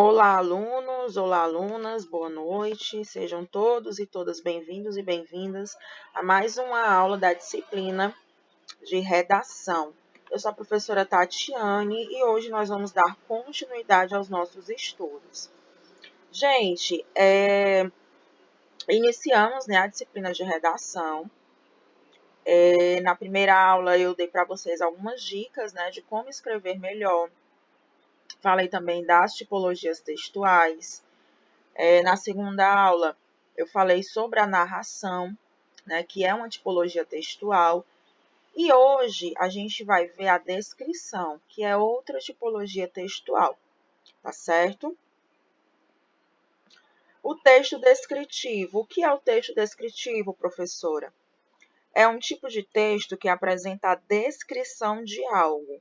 Olá, alunos, olá, alunas, boa noite. Sejam todos e todas bem-vindos e bem-vindas a mais uma aula da disciplina de redação. Eu sou a professora Tatiane e hoje nós vamos dar continuidade aos nossos estudos. Gente, iniciamos, a disciplina de redação. Na primeira aula eu dei para vocês algumas dicas, de como escrever melhor. Falei também das tipologias textuais. Na segunda aula, eu falei sobre a narração, que é uma tipologia textual. E hoje a gente vai ver a descrição, que é outra tipologia textual, tá certo? O texto descritivo. O que é o texto descritivo, professora? É um tipo de texto que apresenta a descrição de algo,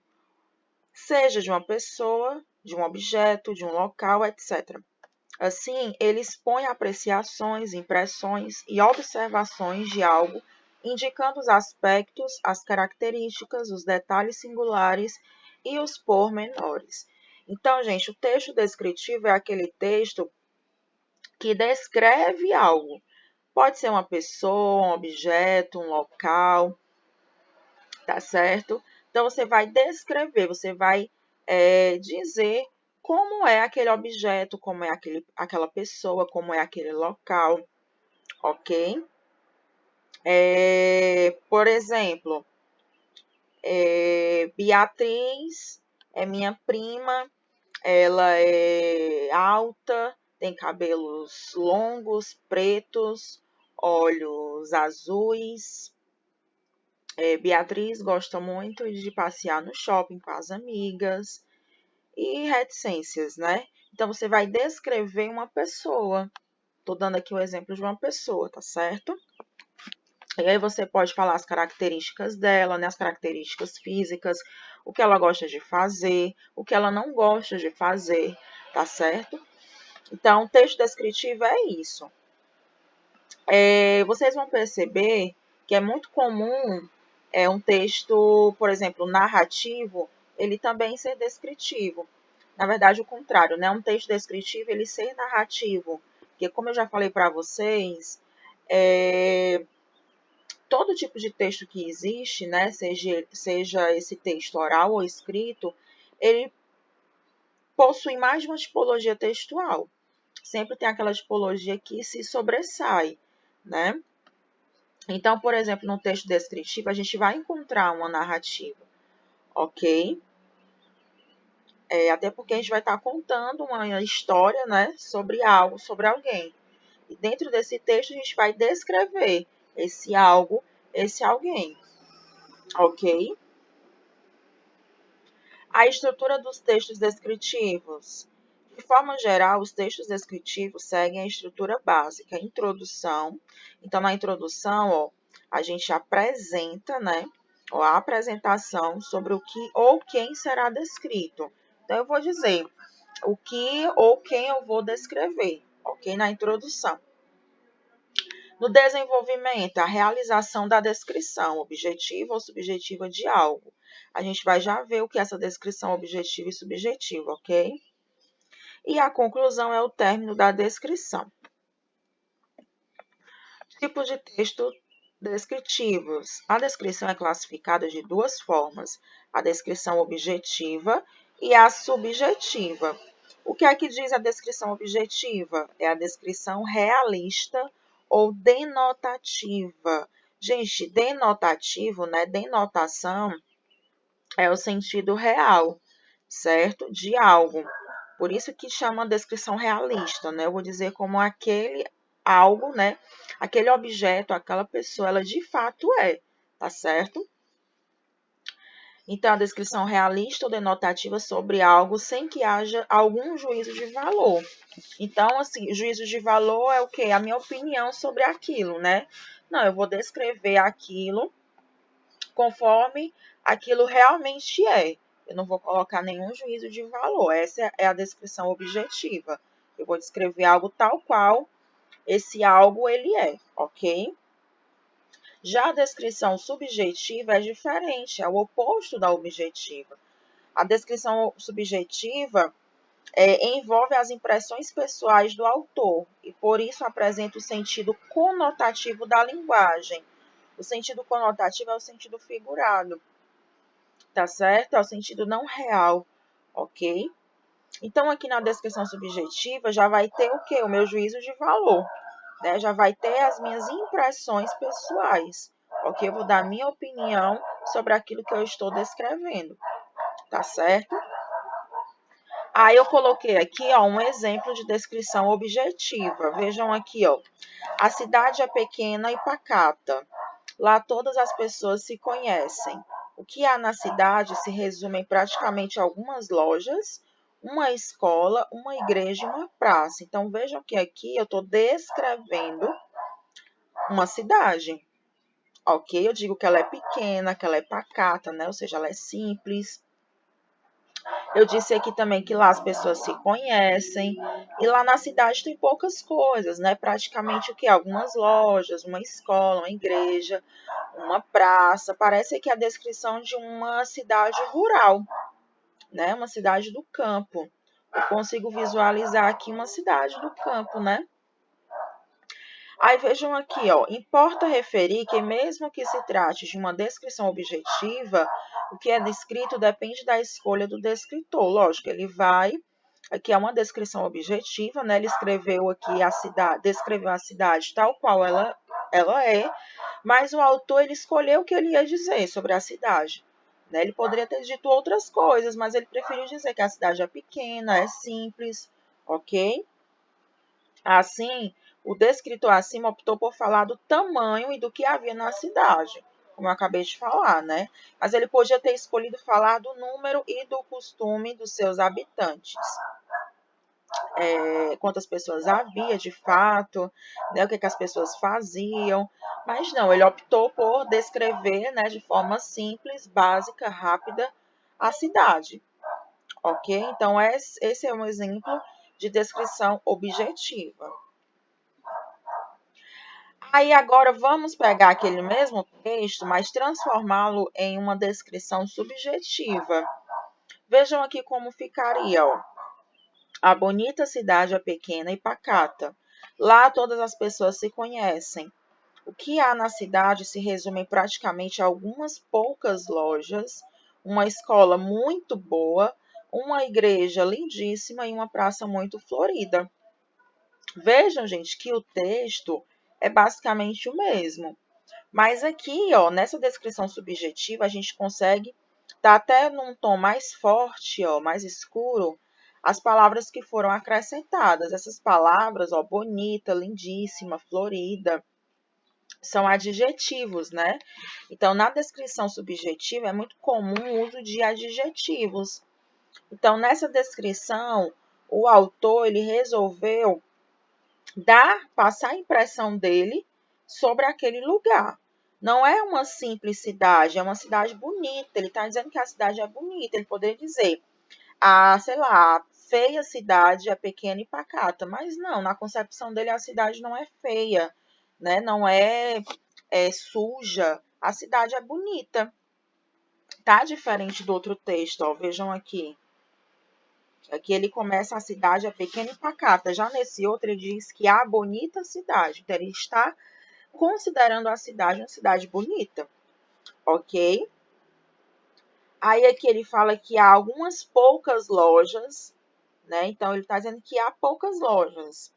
seja de uma pessoa, de um objeto, de um local, etc. Assim, ele expõe apreciações, impressões e observações de algo, indicando os aspectos, as características, os detalhes singulares e os pormenores. Então, gente, o texto descritivo é aquele texto que descreve algo. Pode ser uma pessoa, um objeto, um local, tá certo? Então, você vai descrever, você vai dizer como é aquele objeto, como é aquela pessoa, como é aquele local, ok? Por exemplo, Beatriz é minha prima, ela é alta, tem cabelos longos, pretos, olhos azuis. Beatriz gosta muito de passear no shopping com as amigas e reticências, né? Então, você vai descrever uma pessoa. Estou dando aqui o exemplo de uma pessoa, tá certo? E aí você pode falar as características dela, as características físicas, o que ela gosta de fazer, o que ela não gosta de fazer, tá certo? Então, o texto descritivo é isso. Vocês vão perceber que é muito comum um texto, por exemplo, narrativo, ele também ser descritivo. Na verdade, o contrário, né? Um texto descritivo, ele ser narrativo. Porque, como eu já falei para vocês, todo tipo de texto que existe, né? Seja esse texto oral ou escrito, ele possui mais de uma tipologia textual. Sempre tem aquela tipologia que se sobressai, né? Então, por exemplo, no texto descritivo, a gente vai encontrar uma narrativa, ok? Até porque a gente vai estar contando uma história, né, sobre algo, sobre alguém. E dentro desse texto, a gente vai descrever esse algo, esse alguém, ok? A estrutura dos textos descritivos. De forma geral, os textos descritivos seguem a estrutura básica, a introdução. Então, na introdução, a gente apresenta, né, a apresentação sobre o que ou quem será descrito. Então, eu vou dizer o que ou quem eu vou descrever, ok? Na introdução. No desenvolvimento, a realização da descrição objetiva ou subjetiva de algo. A gente vai já ver o que é essa descrição objetiva e subjetiva, ok? E a conclusão é o término da descrição. Tipos de texto descritivos. A descrição é classificada de duas formas: a descrição objetiva e a subjetiva. O que é que diz a descrição objetiva? É a descrição realista ou denotativa. Gente, denotativo, né? Denotação é o sentido real, certo? De algo. Por isso que chama descrição realista, né? Eu vou dizer como aquele algo, né? Aquele objeto, aquela pessoa, ela de fato é, tá certo? Então, a descrição realista ou denotativa sobre algo sem que haja algum juízo de valor. Então, assim, juízo de valor é o quê? A minha opinião sobre aquilo, né? Não, eu vou descrever aquilo conforme aquilo realmente é. Eu não vou colocar nenhum juízo de valor. Essa é a descrição objetiva. Eu vou descrever algo tal qual esse algo ele é, ok? Já a descrição subjetiva é diferente, é o oposto da objetiva. A descrição subjetiva envolve as impressões pessoais do autor e, por isso, apresenta o sentido conotativo da linguagem. O sentido conotativo é o sentido figurado, tá certo? É o sentido não real, ok? Então, aqui na descrição subjetiva já vai ter o quê? O meu juízo de valor, né? Já vai ter as minhas impressões pessoais, ok? Eu vou dar minha opinião sobre aquilo que eu estou descrevendo, tá certo? Aí eu coloquei aqui, ó, um exemplo de descrição objetiva. Vejam aqui, ó. A cidade é pequena e pacata. Lá todas as pessoas se conhecem. O que há na cidade se resume em praticamente algumas lojas, uma escola, uma igreja e uma praça. Então vejam que aqui eu estou descrevendo uma cidade, ok? Eu digo que ela é pequena, que ela é pacata, né? Ou seja, ela é simples. Eu disse aqui também que lá as pessoas se conhecem e lá na cidade tem poucas coisas, né? Praticamente o que? Algumas lojas, uma escola, uma igreja, uma praça. Parece aqui a descrição de uma cidade rural, né? Uma cidade do campo. Eu consigo visualizar aqui uma cidade do campo, né? Aí vejam aqui, ó, importa referir que mesmo que se trate de uma descrição objetiva, o que é descrito depende da escolha do descritor. Lógico, ele vai, aqui é uma descrição objetiva, né? Ele escreveu aqui a cidade, descreveu a cidade tal qual ela é, mas o autor ele escolheu o que ele ia dizer sobre a cidade. Né? Ele poderia ter dito outras coisas, mas ele preferiu dizer que a cidade é pequena, é simples, ok? Assim, o descritor acima optou por falar do tamanho e do que havia na cidade, como eu acabei de falar, né? Mas ele podia ter escolhido falar do número e do costume dos seus habitantes. Quantas pessoas havia de fato, né, o que as pessoas faziam. Mas não, ele optou por descrever, né, de forma simples, básica, rápida, a cidade. Ok? Então, esse é um exemplo de descrição objetiva. Aí agora vamos pegar aquele mesmo texto, mas transformá-lo em uma descrição subjetiva. Vejam aqui como ficaria, ó. A bonita cidade é pequena e pacata. Lá todas as pessoas se conhecem. O que há na cidade se resume em praticamente algumas poucas lojas, uma escola muito boa, uma igreja lindíssima e uma praça muito florida. Vejam, gente, que o texto é basicamente o mesmo. Mas aqui, ó, nessa descrição subjetiva, a gente consegue dar até num tom mais forte, ó, mais escuro, as palavras que foram acrescentadas. Essas palavras, ó, bonita, lindíssima, florida, são adjetivos, né? Então, na descrição subjetiva, é muito comum o uso de adjetivos. Então, nessa descrição, o autor, ele resolveu passar a impressão dele sobre aquele lugar. Não é uma simples cidade, é uma cidade bonita. Ele está dizendo que a cidade é bonita. Ele poderia dizer, sei lá, a feia cidade é pequena e pacata. Mas não, na concepção dele a cidade não é feia, né? Não é suja. A cidade é bonita. Tá diferente do outro texto, ó. Vejam aqui. Aqui ele começa a cidade é pequena e pacata. Já nesse outro ele diz que a bonita cidade. Então ele está considerando a cidade uma cidade bonita, ok? Aí aqui ele fala que há algumas poucas lojas, né? Então ele está dizendo que há poucas lojas.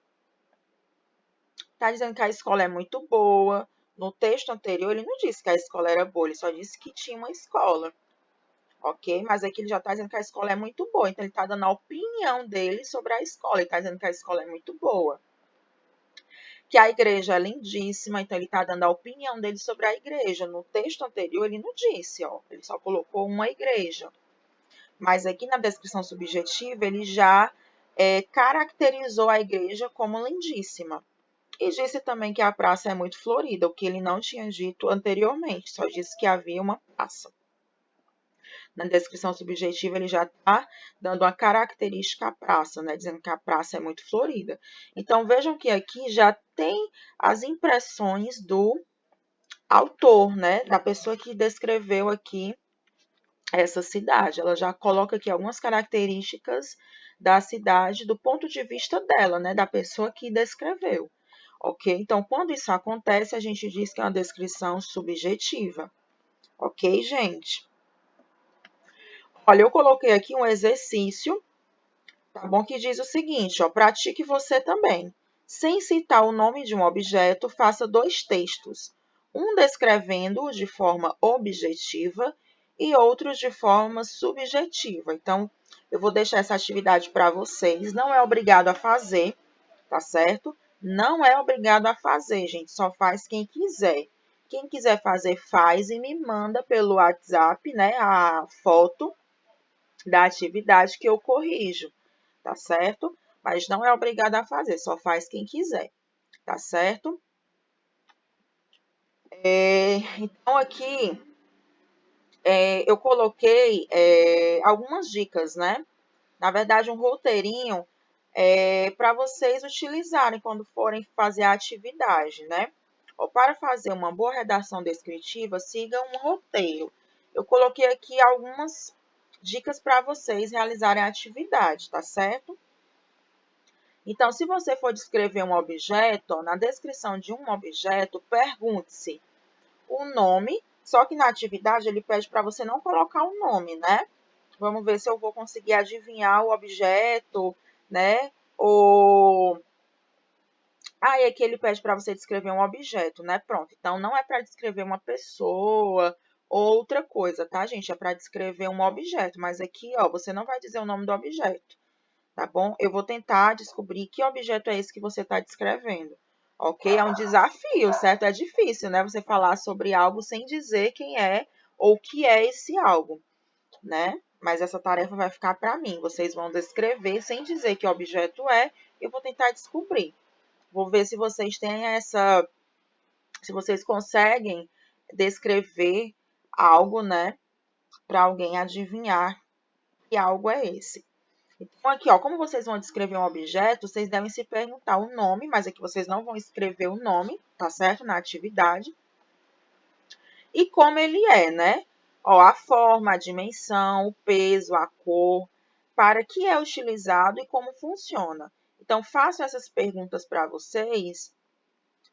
Está dizendo que a escola é muito boa. No texto anterior ele não disse que a escola era boa, ele só disse que tinha uma escola. Ok? Mas aqui ele já está dizendo que a escola é muito boa. Então, ele está dando a opinião dele sobre a escola. Ele está dizendo que a escola é muito boa. Que a igreja é lindíssima. Então, ele está dando a opinião dele sobre a igreja. No texto anterior, ele não disse, ó. Ele só colocou uma igreja. Mas aqui na descrição subjetiva, ele já caracterizou a igreja como lindíssima. E disse também que a praça é muito florida, o que ele não tinha dito anteriormente. Só disse que havia uma praça. Na descrição subjetiva, ele já está dando uma característica à praça, né? Dizendo que a praça é muito florida. Então, vejam que aqui já tem as impressões do autor, né? Da pessoa que descreveu aqui essa cidade. Ela já coloca aqui algumas características da cidade do ponto de vista dela, né, da pessoa que descreveu. Ok? Então, quando isso acontece, a gente diz que é uma descrição subjetiva. Ok, gente? Olha, eu coloquei aqui um exercício, tá bom? Que diz o seguinte, ó, pratique você também. Sem citar o nome de um objeto, faça 2 textos. Um descrevendo-o de forma objetiva e outro de forma subjetiva. Então, eu vou deixar essa atividade para vocês. Não é obrigado a fazer, tá certo? Não é obrigado a fazer, gente. Só faz quem quiser. Quem quiser fazer, faz e me manda pelo WhatsApp, né, a foto da atividade que eu corrijo, tá certo? Mas não é obrigado a fazer, só faz quem quiser, tá certo? Então, aqui eu coloquei algumas dicas, né? Na verdade, um roteirinho para vocês utilizarem quando forem fazer a atividade, né? Ó, para fazer uma boa redação descritiva, siga um roteiro. Eu coloquei aqui algumas dicas para vocês realizarem a atividade, tá certo? Então, se você for descrever um objeto, na descrição de um objeto, pergunte-se o nome, só que na atividade ele pede para você não colocar o nome, né? Vamos ver se eu vou conseguir adivinhar o objeto, né? Ou aí aqui ele pede para você descrever um objeto, né? Pronto. Então não é para descrever uma pessoa ou outra coisa, tá, gente? É para descrever um objeto, mas aqui, ó, você não vai dizer o nome do objeto, tá bom? Eu vou tentar descobrir que objeto é esse que você está descrevendo. Ok? É um desafio, certo? É difícil, né? Você falar sobre algo sem dizer quem é ou o que é esse algo, né? Mas essa tarefa vai ficar para mim. Vocês vão descrever sem dizer que objeto é. Eu vou tentar descobrir. Vou ver se vocês têm essa, se vocês conseguem descrever algo, né? Para alguém adivinhar que algo é esse. Então, aqui, ó, como vocês vão descrever um objeto, vocês devem se perguntar o nome, mas aqui vocês não vão escrever o nome, tá certo? Na atividade. E como ele é, né? Ó, a forma, a dimensão, o peso, a cor, para que é utilizado e como funciona. Então, faço essas perguntas para vocês,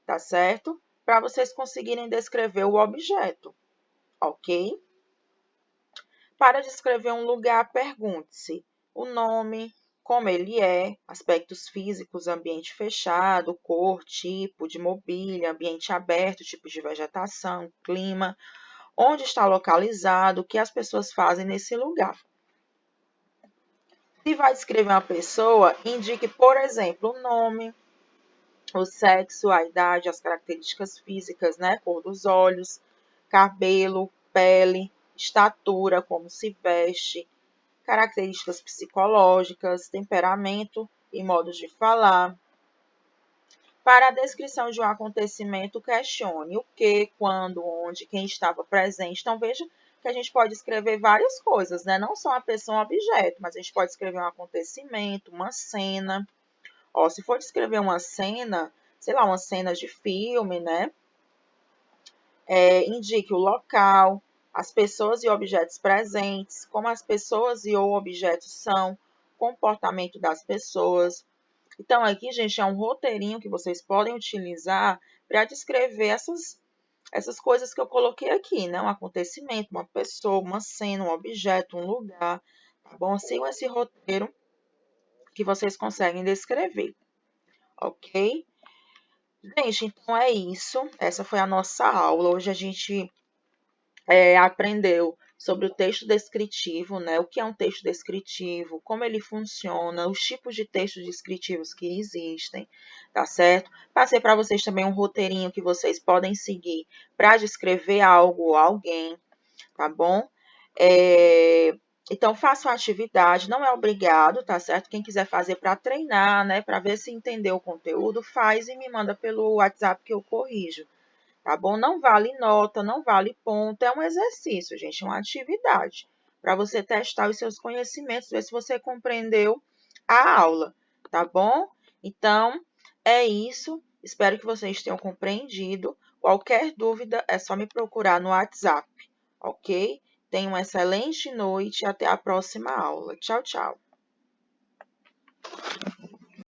tá certo? Para vocês conseguirem descrever o objeto, ok? Para descrever um lugar, pergunte-se o nome, como ele é, aspectos físicos, ambiente fechado, cor, tipo de mobília, ambiente aberto, tipo de vegetação, clima, onde está localizado, o que as pessoas fazem nesse lugar. Se vai descrever uma pessoa, indique, por exemplo, o nome, o sexo, a idade, as características físicas, né? Cor dos olhos, cabelo, pele, estatura, como se veste, características psicológicas, temperamento e modos de falar. Para a descrição de um acontecimento, questione o que, quando, onde, quem estava presente. Então, veja que a gente pode escrever várias coisas, né? Não só a pessoa ou objeto, mas a gente pode escrever um acontecimento, uma cena. Ó, se for descrever uma cena, sei lá, uma cena de filme, né? Indique o local, as pessoas e objetos presentes, como as pessoas e ou objetos são, comportamento das pessoas. Então, aqui, gente, é um roteirinho que vocês podem utilizar para descrever essas coisas que eu coloquei aqui, né? Um acontecimento, uma pessoa, uma cena, um objeto, um lugar, tá bom? Sigam esse roteiro que vocês conseguem descrever, ok? Gente, então é isso. Essa foi a nossa aula. Hoje a gente aprendeu sobre o texto descritivo, né? O que é um texto descritivo, como ele funciona, os tipos de textos descritivos que existem, tá certo? Passei para vocês também um roteirinho que vocês podem seguir para descrever algo ou alguém, tá bom? Então, faça a atividade, não é obrigado, tá certo? Quem quiser fazer para treinar, né, para ver se entendeu o conteúdo, faz e me manda pelo WhatsApp que eu corrijo, tá bom? Não vale nota, não vale ponto, é um exercício, gente, é uma atividade para você testar os seus conhecimentos, ver se você compreendeu a aula, tá bom? Então, é isso. Espero que vocês tenham compreendido. Qualquer dúvida é só me procurar no WhatsApp, ok? Tenha uma excelente noite e até a próxima aula. Tchau, tchau.